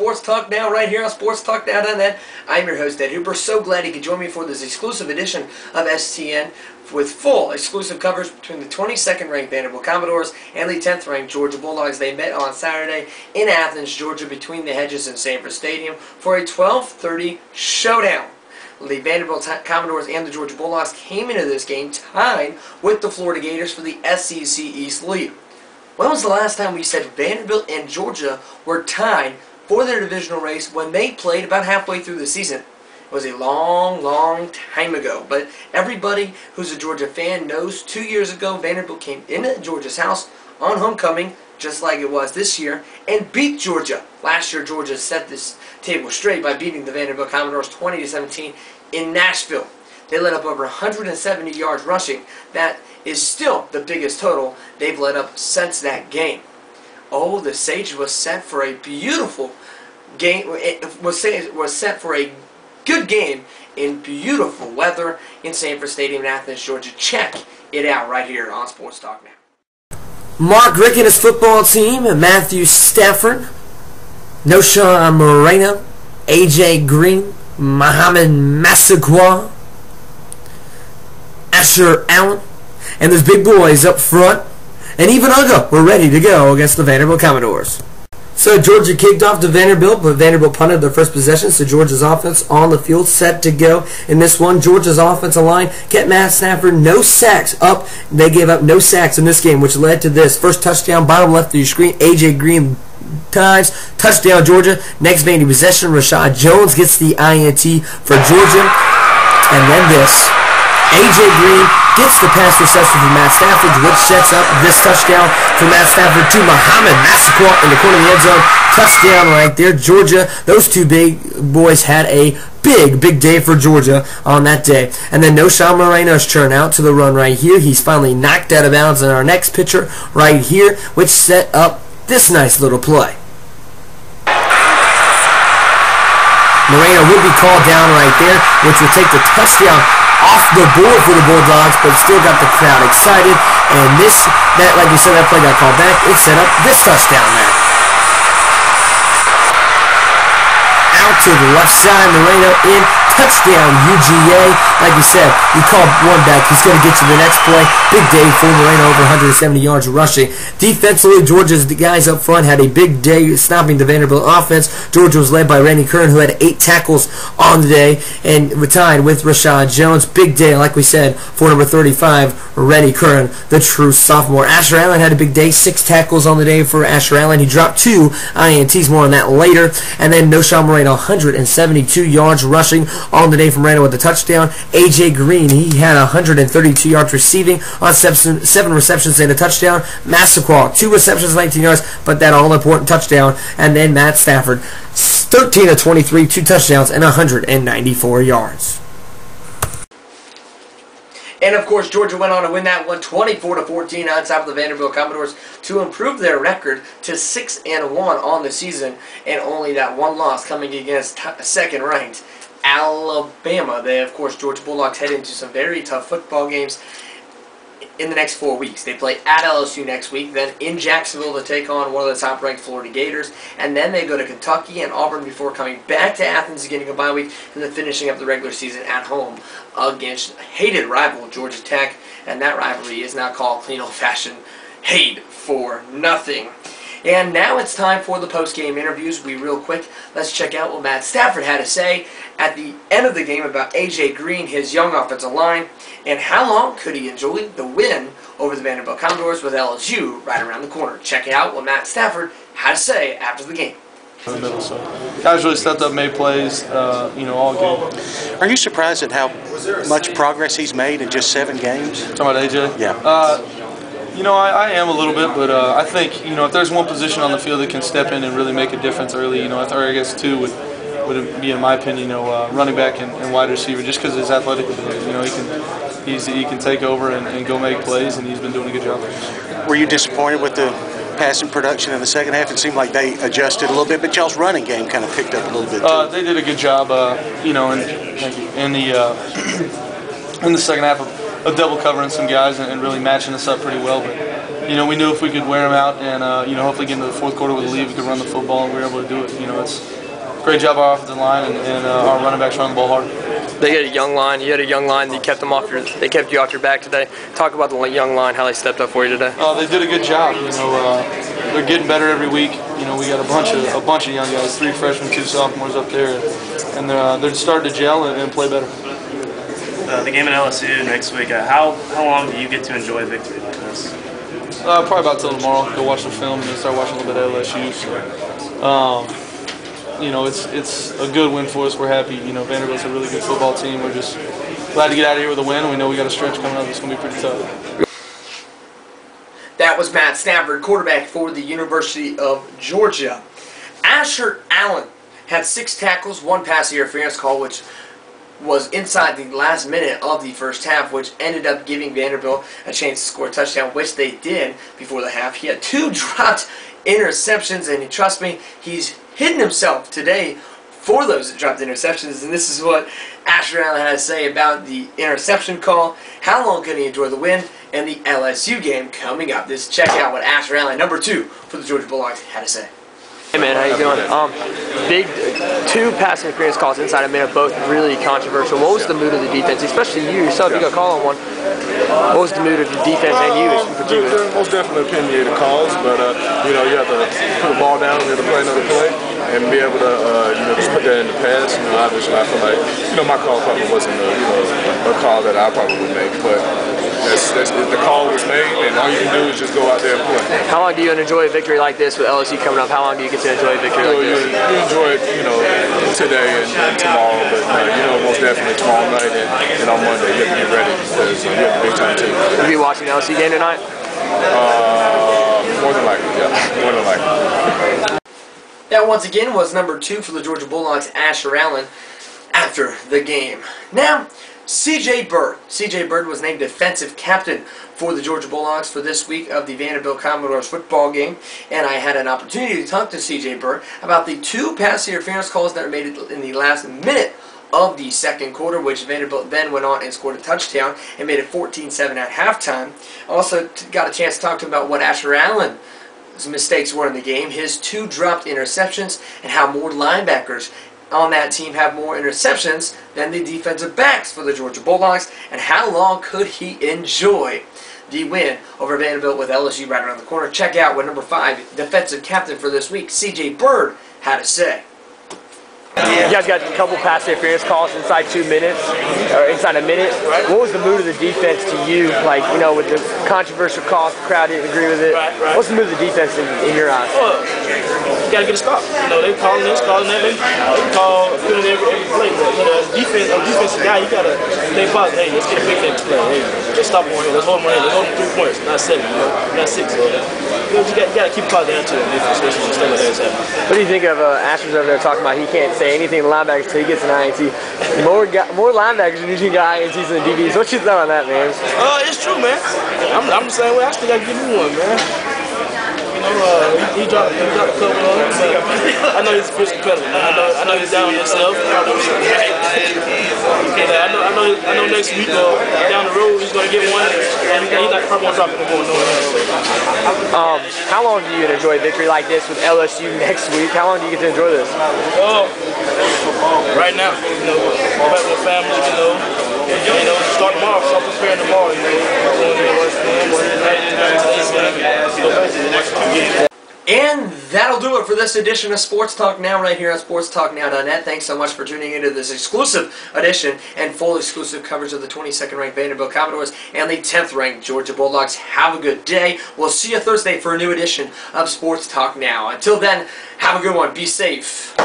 Sports Talk Now right here on SportsTalkNow.net. I'm your host, Ed Hooper. So glad you could join me for this exclusive edition of STN with full exclusive coverage between the 22nd ranked Vanderbilt Commodores and the 10th ranked Georgia Bulldogs. They met on Saturday in Athens, Georgia, between the hedges in Sanford Stadium for a 12:30 showdown. The Vanderbilt Commodores and the Georgia Bulldogs came into this game tied with the Florida Gators for the SEC East lead. When was the last time we said Vanderbilt and Georgia were tied for their divisional race when they played about halfway through the season? It was a long, long time ago. But everybody who's a Georgia fan knows 2 years ago Vanderbilt came into Georgia's house on homecoming, just like it was this year, and beat Georgia. Last year, Georgia set this table straight by beating the Vanderbilt Commodores 20-17 in Nashville. They led up over 170 yards rushing. That is still the biggest total they've led up since that game. Oh, the stage was set for a beautiful game. It was set for a good game in beautiful weather in Sanford Stadium in Athens, Georgia. Check it out right here on Sports Talk Now. Mark Richt and his football team, Matthew Stafford, Knowshon Moreno, A.J. Green, Mohamed Massaquoi, Asher Allen, and those big boys up front, and even Uga were ready to go against the Vanderbilt Commodores. So Georgia kicked off to Vanderbilt, but Vanderbilt punted their first possession, so Georgia's offense on the field set to go in this one. Georgia's offensive line kept Matt Stafford no sacks up. They gave up no sacks in this game, which led to this. First touchdown, bottom left of your screen, A.J. Green times. Touchdown, Georgia. Next vanity possession, Rashad Jones gets the INT for Georgia. And then this. A.J. Green gets the pass reception from Matt Stafford, which sets up this touchdown from Matt Stafford to Mohamed Massaquoi in the corner of the end zone. Touchdown right there. Georgia, those two big boys had a big day for Georgia on that day. And then Knowshon Moreno's turn out to the run right here. He's finally knocked out of bounds in our next pitcher right here, which set up this nice little play. Moreno will be called down right there, which will take the touchdown off the board for the Bulldogs, but still got the crowd excited. And like we said, that play got called back. It set up this touchdown now. Out to the left side, Moreno in. Touchdown, UGA. Like we said, you called one back. He's going to get you the next play. Big day for Moreno, over 170 yards rushing. Defensively, Georgia's guys up front had a big day stopping the Vanderbilt offense. Georgia was led by Randy Kern, who had 8 tackles on the day, and tied with Rashad Jones. Big day, like we said, for number 35, Randy Kern, the true sophomore. Asher Allen had a big day, 6 tackles on the day for Asher Allen. He dropped 2 INTs, more on that later. And then Knowshon Moreno, 172 yards rushing on the day from Moreno with the touchdown. A.J. Green, he had 132 yards receiving on 7 receptions and a touchdown. Massaquoi, 2 receptions, 19 yards, but that all-important touchdown. And then Matt Stafford, 13 of 23, 2 touchdowns, and 194 yards. And of course, Georgia went on to win that one 24-14 on top of the Vanderbilt Commodores to improve their record to 6-1 on the season, and only that one loss coming against second-ranked Alabama. They, of course, Georgia Bulldogs head into some very tough football games in the next 4 weeks. They play at LSU next week, then in Jacksonville to take on one of the top-ranked Florida Gators, and then they go to Kentucky and Auburn before coming back to Athens, getting a bye week, and then finishing up the regular season at home against hated rival Georgia Tech, and that rivalry is now called clean old-fashioned hate for nothing. And now it's time for the post-game interviews. Real quick, let's check out what Matt Stafford had to say at the end of the game about A.J. Green, his young offensive line, and how long could he enjoy the win over the Vanderbilt Commodores with LSU right around the corner. Check out what Matt Stafford had to say after the game. In the middle, so guys really stepped up, made plays, all game. Are you surprised at how much progress he's made in just 7 games? Talking about AJ? Yeah. I am a little bit, but I think, if there's one position on the field that can step in and really make a difference early, or I guess 2 would be, in my opinion, running back and wide receiver, just because of his athletic ability. He can take over and go make plays, and he's been doing a good job. Were you disappointed with the passing production in the second half? It seemed like they adjusted a little bit, but y'all's running game kind of picked up a little bit too. They did a good job, in the second half of double covering some guys and really matching us up pretty well. But we knew if we could wear them out and hopefully get into the fourth quarter with a lead, we could run the football, and we were able to do it. great job our offensive line and our running backs running the ball hard. They had a young line. You had a young line. They kept you off your back today. Talk about the young line, how they stepped up for you today. They did a good job. They're getting better every week. We got a bunch of young guys, 3 freshmen, 2 sophomores up there, and they're starting to gel and play better. The game at LSU next week. How long do you get to enjoy victory like this? Probably about till tomorrow. Go watch the film and then start watching a little bit of LSU. So, it's a good win for us. We're happy. Vanderbilt's a really good football team. We're just glad to get out of here with a win. We know we got a stretch coming up that's going to be pretty tough. That was Matt Stafford, quarterback for the University of Georgia. Asher Allen had 6 tackles, 1 pass interference call, which was inside the last minute of the first half, which ended up giving Vanderbilt a chance to score a touchdown, which they did before the half. He had 2 dropped interceptions, and trust me, he's hidden himself today for those dropped interceptions, and this is what Asher Allen had to say about the interception call, how long can he enjoy the win, and the LSU game coming up. Just check out what Asher Allen, number 2 for the Georgia Bulldogs, had to say. Hey man, how you doing? Big 2 pass interference calls inside a minute, both really controversial. What was the mood of the defense, especially you yourself? You got a call on one. What was the mood of the defense and you in particular? They're most definitely opinionated calls, but you have to put the ball down, you have to play another play, and be able to just put that in the pass. Obviously, I feel like my call probably wasn't a call that I probably would make, but the call was made, and all you can do is just go out there and play. How long do you enjoy a victory like this with LSU coming up? How long do you get to enjoy a victory like this? You enjoy it, today and tomorrow, but most definitely tomorrow night and on Monday you have to get ready because you have a big time too. Will you be watching the LSU game tonight? More than likely, yeah. More than likely. That once again was number 2 for the Georgia Bulldogs, Asher Allen, after the game. Now, C.J. Bird. C.J. Bird was named defensive captain for the Georgia Bulldogs for this week of the Vanderbilt Commodores football game, and I had an opportunity to talk to C.J. Bird about the 2 pass interference calls that were made in the last minute of the second quarter, which Vanderbilt then went on and scored a touchdown and made it 14-7 at halftime. Also got a chance to talk to him about what Asher Allen's mistakes were in the game, his 2 dropped interceptions, and how more linebackers on that team have more interceptions than the defensive backs for the Georgia Bulldogs, and how long could he enjoy the win over Vanderbilt with LSU right around the corner. Check out what number 5 defensive captain for this week, C.J. Bird, had to say. You guys got a couple pass interference calls inside 2 minutes, or inside a minute. What was the mood of the defense to you? Like, with the controversial calls, the crowd didn't agree with it. What's the mood of the defense in your eyes? You gotta get a stop. They calling this, calling that. They call every play. But defensive guy, you gotta think about, hey, let's get a big thing to play. Hey, let's stop one here. Let's hold them right here. Let's hold them 3 points, not 7. Not 6. So, you gotta keep calling down to it. Especially when stuff like that is happening. What do you think of Asher's over there talking about he can't say anything to linebackers until he gets an INT? More linebackers than usually got INTs than the DBs. What's your thought on that, man? It's true, man. I'm the same way. I still gotta give you one, man. He dropped a couple on him, but I know he's a fierce competitor, man. I know he's down on himself. I know next week down the road he's gonna get one, and he's not probably gonna drop it no more. How long do you enjoy a victory like this with LSU next week? How long do you get to enjoy this? Right now, back with family, start tomorrow, start preparing tomorrow, And that'll do it for this edition of Sports Talk Now right here on SportsTalkNow.net. Thanks so much for tuning into this exclusive edition and full exclusive coverage of the 22nd ranked Vanderbilt Commodores and the 10th ranked Georgia Bulldogs. Have a good day. We'll see you Thursday for a new edition of Sports Talk Now. Until then, have a good one. Be safe.